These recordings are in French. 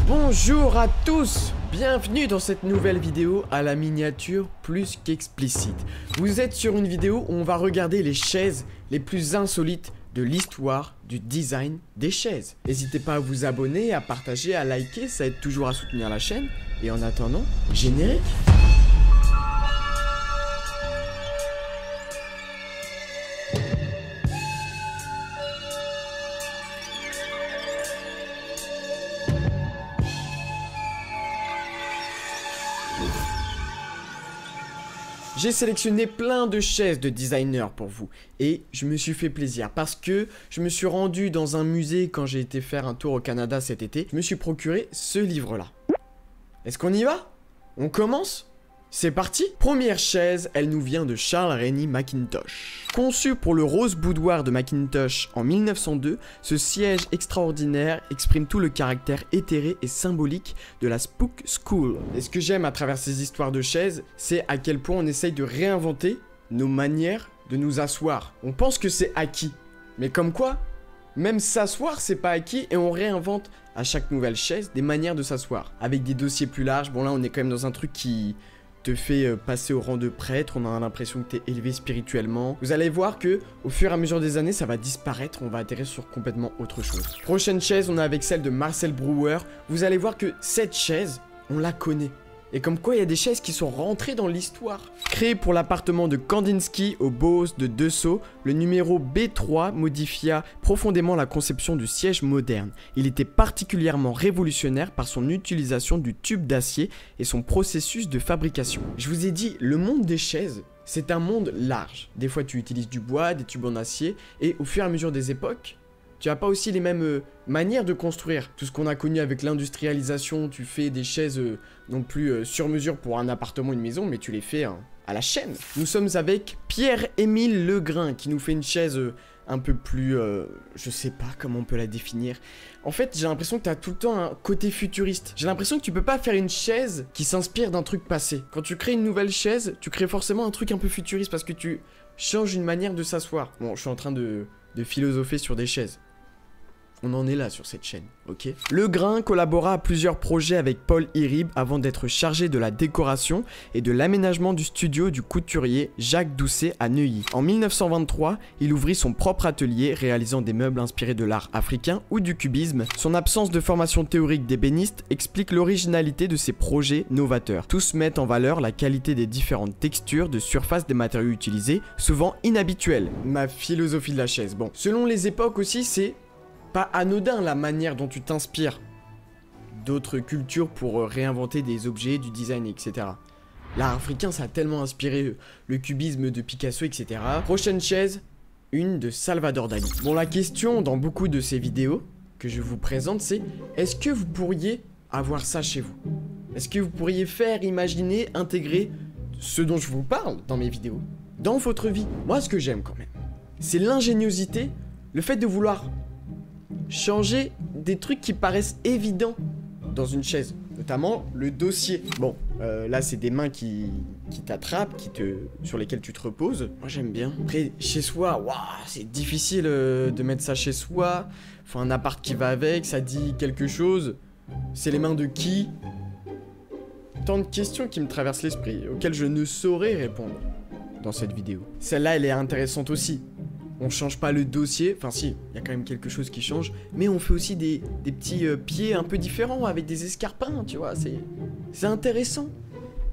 Bonjour à tous, bienvenue dans cette nouvelle vidéo à la miniature plus qu'explicite. Vous êtes sur une vidéo où on va regarder les chaises les plus insolites de l'histoire du design des chaises. N'hésitez pas à vous abonner, à partager, à liker, ça aide toujours à soutenir la chaîne. Et en attendant, générique. J'ai sélectionné plein de chaises de designers pour vous et je me suis fait plaisir parce que je me suis rendu dans un musée quand j'ai été faire un tour au Canada cet été. Je me suis procuré ce livre-là. Est-ce qu'on y va? On commence? C'est parti! Première chaise, elle nous vient de Charles Rennie Mackintosh. Conçu pour le rose boudoir de Mackintosh en 1902, ce siège extraordinaire exprime tout le caractère éthéré et symbolique de la Spook School. Et ce que j'aime à travers ces histoires de chaises, c'est à quel point on essaye de réinventer nos manières de nous asseoir. On pense que c'est acquis, mais comme quoi, même s'asseoir c'est pas acquis et on réinvente à chaque nouvelle chaise des manières de s'asseoir. Avec des dossiers plus larges, bon là on est quand même dans un truc qui te fait passer au rang de prêtre, on a l'impression que t'es élevé spirituellement. Vous allez voir que au fur et à mesure des années, ça va disparaître, on va atterrir sur complètement autre chose. Prochaine chaise, on est avec celle de Marcel Breuer. Vous allez voir que cette chaise, on la connaît. Et comme quoi, il y a des chaises qui sont rentrées dans l'histoire. Créé pour l'appartement de Kandinsky au Bauhaus de Dessau, le numéro B3 modifia profondément la conception du siège moderne. Il était particulièrement révolutionnaire par son utilisation du tube d'acier et son processus de fabrication. Je vous ai dit, le monde des chaises, c'est un monde large. Des fois, tu utilises du bois, des tubes en acier, et au fur et à mesure des époques, tu n'as pas aussi les mêmes manières de construire. Tout ce qu'on a connu avec l'industrialisation, tu fais des chaises non plus sur mesure pour un appartement, une maison, mais tu les fais à la chaîne. Nous sommes avec Pierre-Émile Legrain qui nous fait une chaise un peu plus... je sais pas comment on peut la définir. En fait, j'ai l'impression que tu as tout le temps un côté futuriste. J'ai l'impression que tu peux pas faire une chaise qui s'inspire d'un truc passé. Quand tu crées une nouvelle chaise, tu crées forcément un truc un peu futuriste parce que tu changes une manière de s'asseoir. Bon, je suis en train de philosopher sur des chaises. On en est là sur cette chaîne, ok? Legrain collabora à plusieurs projets avec Paul Irib avant d'être chargé de la décoration et de l'aménagement du studio du couturier Jacques Doucet à Neuilly. En 1923, il ouvrit son propre atelier réalisant des meubles inspirés de l'art africain ou du cubisme. Son absence de formation théorique d'ébéniste explique l'originalité de ses projets novateurs. Tous mettent en valeur la qualité des différentes textures de surface des matériaux utilisés, souvent inhabituels. Ma philosophie de la chaise, bon. Selon les époques aussi, c'est pas anodin la manière dont tu t'inspires d'autres cultures pour réinventer des objets, du design, etc. L'art africain, ça a tellement inspiré le cubisme de Picasso, etc. Prochaine chaise, une de Salvador Dali. Bon, la question dans beaucoup de ces vidéos que je vous présente, c'est est-ce que vous pourriez avoir ça chez vous? Est-ce que vous pourriez faire, imaginer, intégrer ce dont je vous parle dans mes vidéos dans votre vie? Moi, ce que j'aime quand même, c'est l'ingéniosité, le fait de vouloir changer des trucs qui paraissent évidents dans une chaise, notamment le dossier. Bon, là c'est des mains qui t'attrapent, sur lesquelles tu te reposes. Moi j'aime bien. Après, chez soi, waouh, c'est difficile de mettre ça chez soi. Faut un appart qui va avec, ça dit quelque chose. C'est les mains de qui? Tant de questions qui me traversent l'esprit, auxquelles je ne saurais répondre dans cette vidéo. Celle-là, elle est intéressante aussi. On change pas le dossier, enfin si, il y a quand même quelque chose qui change, mais on fait aussi des petits pieds un peu différents avec des escarpins, tu vois, c'est intéressant.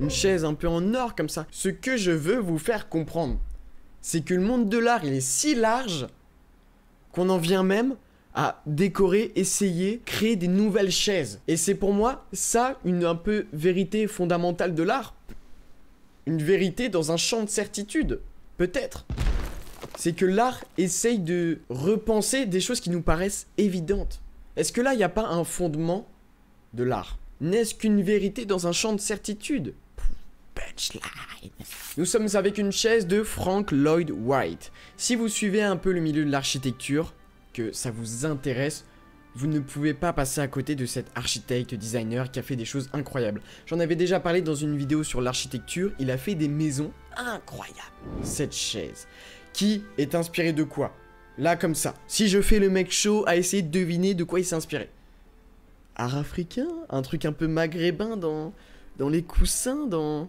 Une chaise un peu en or comme ça. Ce que je veux vous faire comprendre, c'est que le monde de l'art, il est si large qu'on en vient même à décorer, essayer, créer des nouvelles chaises. Et c'est pour moi, ça, une un peu vérité fondamentale de l'art. Une vérité dans un champ de certitude, peut-être. C'est que l'art essaye de repenser des choses qui nous paraissent évidentes. Est-ce que là, il n'y a pas un fondement de l'art? N'est-ce qu'une vérité dans un champ de certitude? Punchline. Nous sommes avec une chaise de Frank Lloyd Wright. Si vous suivez un peu le milieu de l'architecture, que ça vous intéresse, vous ne pouvez pas passer à côté de cet architecte designer qui a fait des choses incroyables. J'en avais déjà parlé dans une vidéo sur l'architecture, il a fait des maisons incroyables. Cette chaise, qui est inspirée de quoi? Là comme ça, si je fais le mec chaud à essayer de deviner de quoi il s'est inspiré. art africain, un truc un peu maghrébin dans les coussins, dans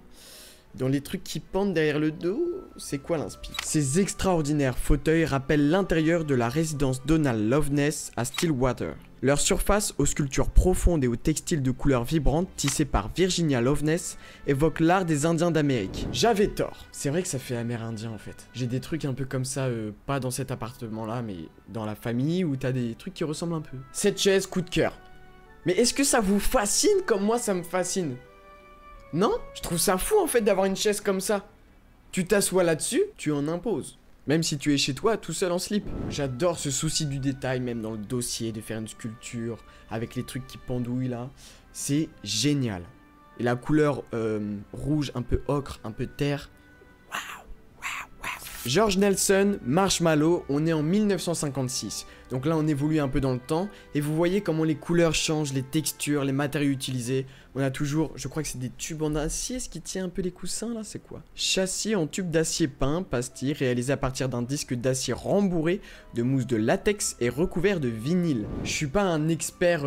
les trucs qui pendent derrière le dos. C'est quoi l'inspi? Ces extraordinaires fauteuils rappellent l'intérieur de la résidence Donald Loveness à Stillwater. Leur surface aux sculptures profondes et aux textiles de couleurs vibrantes tissés par Virginia Loveness évoque l'art des Indiens d'Amérique. J'avais tort. C'est vrai que ça fait amérindien en fait. J'ai des trucs un peu comme ça, pas dans cet appartement là, mais dans la famille où t'as des trucs qui ressemblent un peu. Cette chaise, coup de cœur. Mais est-ce que ça vous fascine comme moi ça me fascine? Non? Je trouve ça fou en fait d'avoir une chaise comme ça. Tu t'assois là-dessus, tu en imposes. Même si tu es chez toi, tout seul en slip. J'adore ce souci du détail, même dans le dossier, de faire une sculpture, avec les trucs qui pendouillent là. C'est génial. Et la couleur rouge, un peu ocre, un peu terre. Waouh, waouh, waouh. George Nelson, Marshmallow, on est en 1956. Donc là, on évolue un peu dans le temps. Et vous voyez comment les couleurs changent, les textures, les matériaux utilisés. On a toujours, je crois que c'est des tubes en acier, ce qui tient un peu les coussins là, c'est quoi? Châssis en tube d'acier peint, pastille, réalisé à partir d'un disque d'acier rembourré de mousse de latex et recouvert de vinyle. Je suis pas un expert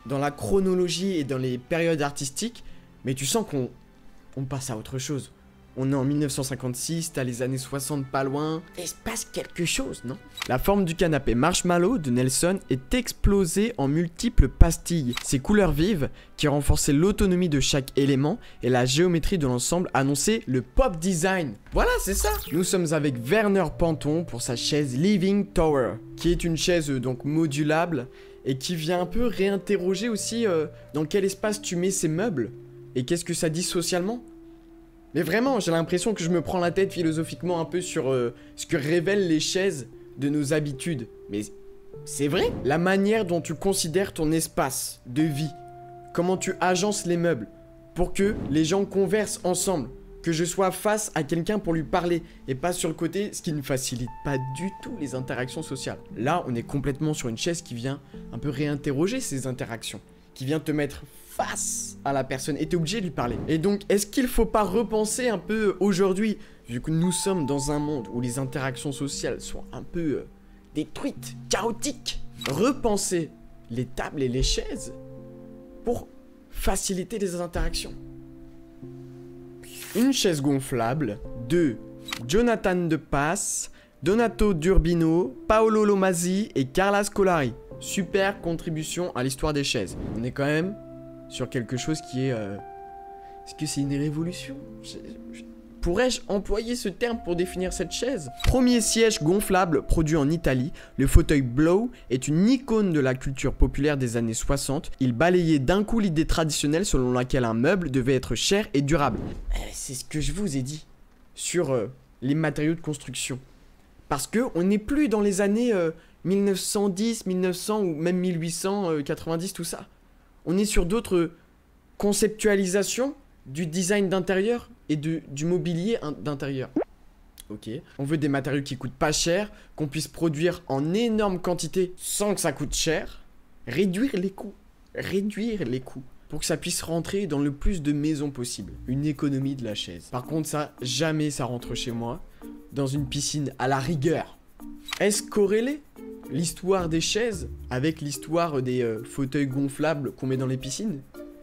dans la chronologie et dans les périodes artistiques, mais tu sens qu'on passe à autre chose. On est en 1956, t'as les années 60 pas loin. Il se passe quelque chose, non? La forme du canapé Marshmallow de Nelson est explosée en multiples pastilles. Ces couleurs vives, qui renforçaient l'autonomie de chaque élément et la géométrie de l'ensemble, annonçaient le pop design. Voilà, c'est ça. Nous sommes avec Werner Panton pour sa chaise Living Tower, qui est une chaise donc modulable et qui vient un peu réinterroger aussi dans quel espace tu mets ces meubles et qu'est-ce que ça dit socialement. Mais vraiment, j'ai l'impression que je me prends la tête philosophiquement un peu sur ce que révèlent les chaises de nos habitudes. Mais c'est vrai. La manière dont tu considères ton espace de vie, comment tu agences les meubles pour que les gens conversent ensemble, que je sois face à quelqu'un pour lui parler et pas sur le côté, ce qui ne facilite pas du tout les interactions sociales. Là, on est complètement sur une chaise qui vient un peu réinterroger ces interactions, qui vient te mettre face à la personne et t'es obligé de lui parler. Et donc, est-ce qu'il faut pas repenser un peu aujourd'hui, vu que nous sommes dans un monde où les interactions sociales sont un peu détruites, chaotiques, repenser les tables et les chaises pour faciliter les interactions. Une chaise gonflable de Jonathan De Pass, Donato D'Urbino, Paolo Lomazzi et Carla Scolari. Super contribution à l'histoire des chaises. On est quand même sur quelque chose qui est... Est-ce que c'est une révolution? Pourrais-je employer ce terme pour définir cette chaise? Premier siège gonflable produit en Italie, le fauteuil Blow est une icône de la culture populaire des années 60. Il balayait d'un coup l'idée traditionnelle selon laquelle un meuble devait être cher et durable. C'est ce que je vous ai dit sur les matériaux de construction. Parce que on n'est plus dans les années 1910, 1900 ou même 1890, tout ça. On est sur d'autres conceptualisations du design d'intérieur et du mobilier d'intérieur. Ok. On veut des matériaux qui coûtent pas cher, qu'on puisse produire en énorme quantité sans que ça coûte cher. Réduire les coûts. Réduire les coûts. Pour que ça puisse rentrer dans le plus de maisons possible. Une économie de la chaise. Par contre, ça, jamais ça rentre chez moi. Dans une piscine à la rigueur. Est-ce corrélé l'histoire des chaises avec l'histoire des fauteuils gonflables qu'on met dans les piscines?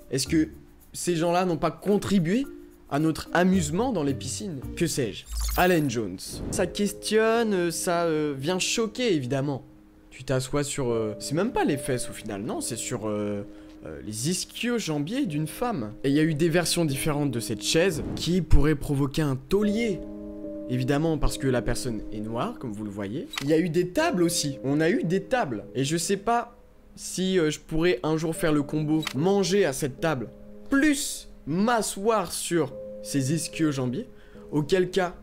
Est-ce que ces gens-là n'ont pas contribué à notre amusement dans les piscines? Que sais-je? Alan Jones. Ça questionne, ça vient choquer évidemment. Tu t'assois sur... c'est même pas les fesses au final, non, c'est sur les ischio-jambiers d'une femme. Et il y a eu des versions différentes de cette chaise qui pourraient provoquer un taulier. Évidemment parce que la personne est noire, comme vous le voyez. Il y a eu des tables aussi. On a eu des tables. Et je sais pas si je pourrais un jour faire le combo manger à cette table, plus m'asseoir sur ces ischio-jambiers. Auquel cas,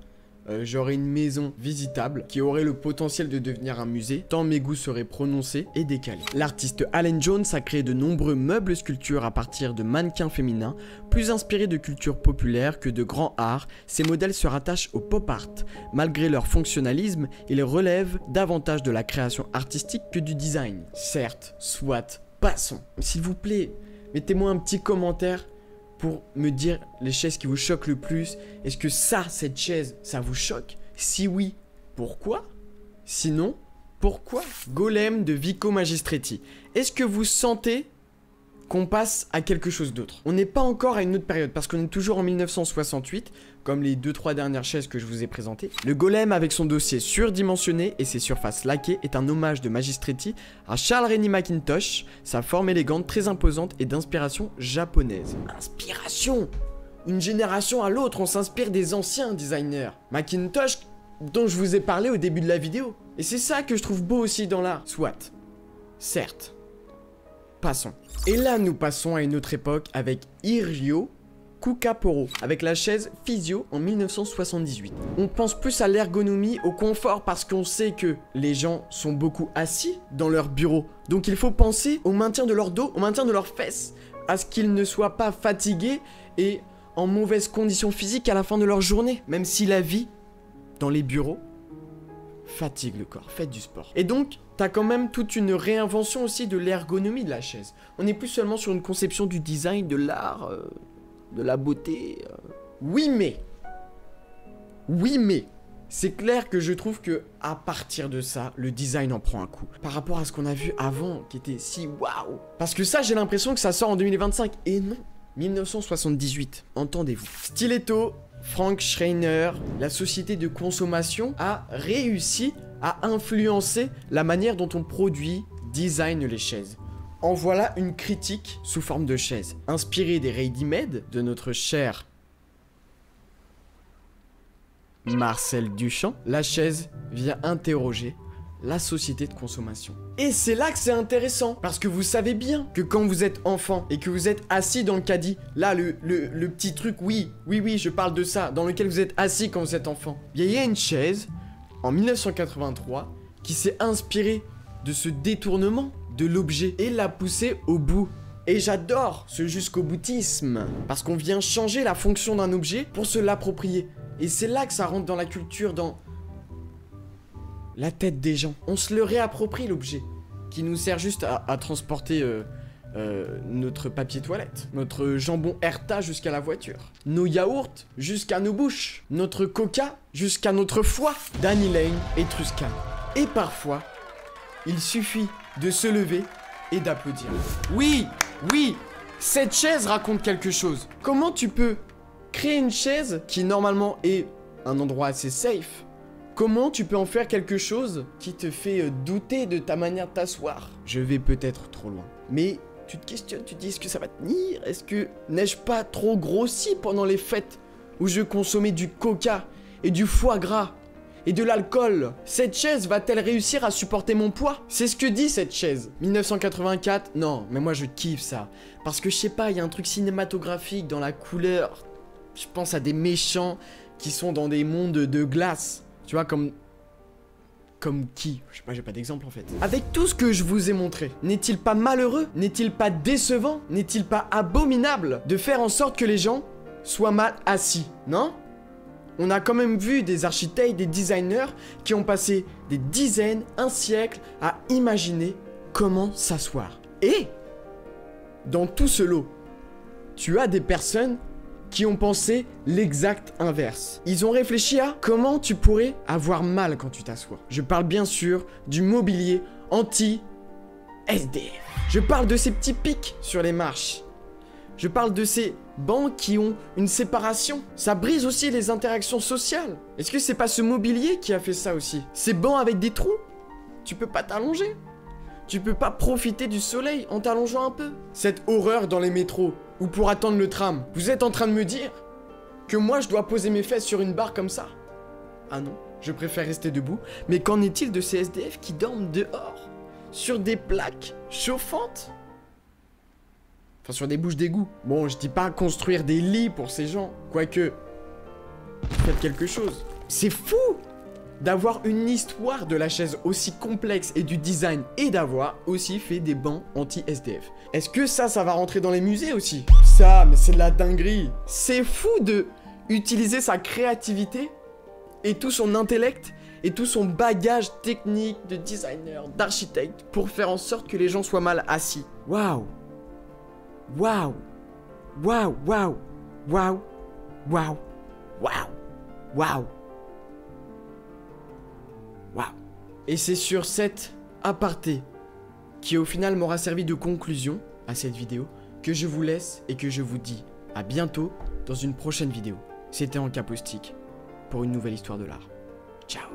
j'aurais une maison visitable qui aurait le potentiel de devenir un musée, tant mes goûts seraient prononcés et décalés. L'artiste Alan Jones a créé de nombreux meubles sculptures à partir de mannequins féminins, plus inspirés de culture populaire que de grand art. Ces modèles se rattachent au pop art. Malgré leur fonctionnalisme, ils relèvent davantage de la création artistique que du design. Certes, soit, passons. S'il vous plaît, mettez-moi un petit commentaire pour me dire les chaises qui vous choquent le plus. Est-ce que ça, cette chaise, ça vous choque? Si oui, pourquoi? Sinon, pourquoi? Golem de Vico Magistretti. Est-ce que vous sentez qu'on passe à quelque chose d'autre. On n'est pas encore à une autre période parce qu'on est toujours en 1968, comme les 2-3 dernières chaises que je vous ai présentées. Le golem avec son dossier surdimensionné et ses surfaces laquées est un hommage de Magistretti à Charles Rennie Mackintosh, sa forme élégante, très imposante et d'inspiration japonaise. Inspiration! Une génération à l'autre, on s'inspire des anciens designers. Mackintosh, dont je vous ai parlé au début de la vidéo. Et c'est ça que je trouve beau aussi dans l'art. Soit. Certes. Passons. Et là, nous passons à une autre époque avec Hiryo Kukaporo, avec la chaise Physio en 1978. On pense plus à l'ergonomie, au confort, parce qu'on sait que les gens sont beaucoup assis dans leur bureau. Donc il faut penser au maintien de leur dos, au maintien de leurs fesses, à ce qu'ils ne soient pas fatigués et en mauvaise condition physique à la fin de leur journée. Même si la vie, dans les bureaux, fatigue le corps, faites du sport. Et donc, t'as quand même toute une réinvention aussi de l'ergonomie de la chaise. On n'est plus seulement sur une conception du design, de l'art, de la beauté. Oui mais, c'est clair que je trouve que à partir de ça, le design en prend un coup. Par rapport à ce qu'on a vu avant, qui était si waouh. Parce que ça, j'ai l'impression que ça sort en 2025. Et non, 1978, entendez-vous. Stiletto, Frank Schreiner, la société de consommation, a réussi à influencer la manière dont on produit, design les chaises. En voilà une critique sous forme de chaise. Inspirée des ready-made de notre cher Marcel Duchamp, la chaise vient interroger la société de consommation. Et c'est là que c'est intéressant, parce que vous savez bien que quand vous êtes enfant et que vous êtes assis dans le caddie, là le petit truc, oui, je parle de ça, dans lequel vous êtes assis quand vous êtes enfant. Il y a une chaise, en 1983, qui s'est inspirée de ce détournement de l'objet et l'a poussé au bout. Et j'adore ce jusqu'au boutisme, parce qu'on vient changer la fonction d'un objet pour se l'approprier. Et c'est là que ça rentre dans la culture, dans la tête des gens. On se le réapproprie, l'objet, qui nous sert juste à transporter notre papier toilette, notre jambon Herta jusqu'à la voiture, nos yaourts jusqu'à nos bouches, notre coca jusqu'à notre foie, Danny Lane et Truscan. Et parfois, il suffit de se lever et d'applaudir. Oui, cette chaise raconte quelque chose. Comment tu peux créer une chaise qui normalement est un endroit assez safe? Comment tu peux en faire quelque chose qui te fait douter de ta manière de t'asseoir? Je vais peut-être trop loin. Mais tu te questionnes, tu te dis, est-ce que ça va tenir? Est-ce que n'ai-je pas trop grossi pendant les fêtes où je consommais du coca et du foie gras et de l'alcool? Cette chaise va-t-elle réussir à supporter mon poids? C'est ce que dit cette chaise. 1984, non, mais moi je kiffe ça. Parce que je sais pas, il y a un truc cinématographique dans la couleur. Je pense à des méchants qui sont dans des mondes de glace. Tu vois, comme qui? Je sais pas, j'ai pas d'exemple en fait. Avec tout ce que je vous ai montré, n'est-il pas malheureux? N'est-il pas décevant? N'est-il pas abominable de faire en sorte que les gens soient mal assis? Non? On a quand même vu des architectes, des designers qui ont passé des dizaines, un siècle à imaginer comment s'asseoir. Et dans tout ce lot, tu as des personnes qui ont pensé l'exact inverse. Ils ont réfléchi à comment tu pourrais avoir mal quand tu t'assois. Je parle bien sûr du mobilier anti-SDF. Je parle de ces petits pics sur les marches. Je parle de ces bancs qui ont une séparation. Ça brise aussi les interactions sociales. Est-ce que c'est pas ce mobilier qui a fait ça aussi? Ces bancs avec des trous? Tu peux pas t'allonger? Tu peux pas profiter du soleil en t'allongeant un peu? Cette horreur dans les métros ou pour attendre le tram. Vous êtes en train de me dire que moi je dois poser mes fesses sur une barre comme ça? Ah non, je préfère rester debout. Mais qu'en est-il de ces SDF qui dorment dehors? Sur des plaques chauffantes? Enfin sur des bouches d'égout. Bon, je dis pas construire des lits pour ces gens. Quoique, faites quelque chose. C'est fou d'avoir une histoire de la chaise aussi complexe et du design et d'avoir aussi fait des bancs anti-SDF. Est-ce que ça va rentrer dans les musées aussi? Ça, mais c'est de la dinguerie. C'est fou de utiliser sa créativité et tout son intellect et tout son bagage technique de designer, d'architecte pour faire en sorte que les gens soient mal assis. Waouh! Waouh! Waouh! Waouh! Waouh! Waouh! Waouh! Waouh! Waouh! Et c'est sur cette aparté qui au final m'aura servi de conclusion à cette vidéo que je vous laisse et que je vous dis à bientôt dans une prochaine vidéo. C'était Encapostique pour une nouvelle histoire de l'art. Ciao.